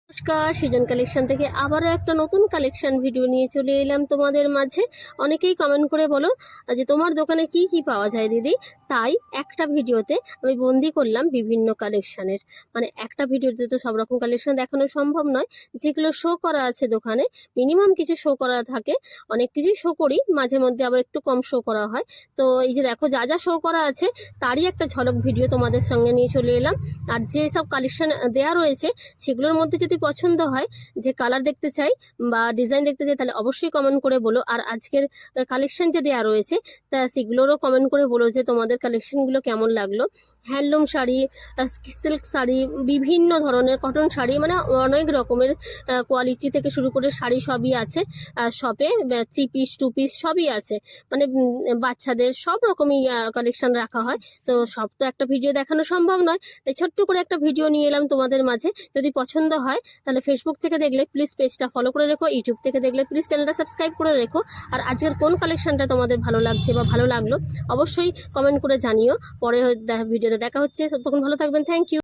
নমস্কার, সৃজন কালেকশন থেকে আবারও একটা নতুন কালেকশন ভিডিও নিয়ে চলে এলাম তোমাদের মাঝে। অনেকেই কমেন্ট করে বলো যে তোমার দোকানে কি কি পাওয়া যায় দিদি, তাই একটা ভিডিওতে আমি বন্দি করলাম বিভিন্ন কালেকশানের। মানে একটা ভিডিওতে তো সব রকম কালেকশন দেখানো সম্ভব নয়। যেগুলো শো করা আছে দোকানে মিনিমাম কিছু শো করা থাকে, অনেক কিছুই শো করি, মাঝে মধ্যে আবার একটু কম শো করা হয়। তো এই যে দেখো যা যা শো করা আছে তারই একটা ঝলক ভিডিও তোমাদের সঙ্গে নিয়ে চলে এলাম। আর যে সব কালেকশন দেওয়া রয়েছে সেগুলোর মধ্যে যদি পছন্দ হয়, যে কালার দেখতে চাই বা ডিজাইন দেখতে চাই, তাহলে অবশ্যই কমেন্ট করে বলো। আর আজকের কালেকশন যে দেওয়া রয়েছে তা সেগুলোরও কমেন্ট করে বলো যে তোমাদের কালেকশনগুলো কেমন লাগলো। হ্যান্ডলুম শাড়ি, সিল্ক শাড়ি, বিভিন্ন ধরনের কটন শাড়ি, মানে অনেক রকমের কোয়ালিটি থেকে শুরু করে শাড়ি সবই আছে শপে। 3 পিস 2 পিস সবই আছে, মানে বাচ্চাদের সব রকমই কালেকশন রাখা হয়। তো সব তো একটা ভিডিও দেখানো সম্ভব নয়, তাই ছোট্ট করে একটা ভিডিও নিয়ে এলাম তোমাদের মাঝে। যদি পছন্দ হয় তাহলে ফেসবুক থেকে দেখলে প্লিজ পেজটা ফলো করে রেখো, ইউটিউব থেকে দেখলে প্লিজ চ্যানেলটা সাবস্ক্রাইব করে রেখো। আর আজকের কোন কালেকশনটা তোমাদের ভালো লাগছে বা ভালো লাগলো অবশ্যই কমেন্ট করে জানিও। পরে ভিডিওতে দেখা হচ্ছে, তখন ভালো থাকবেন। Thank you.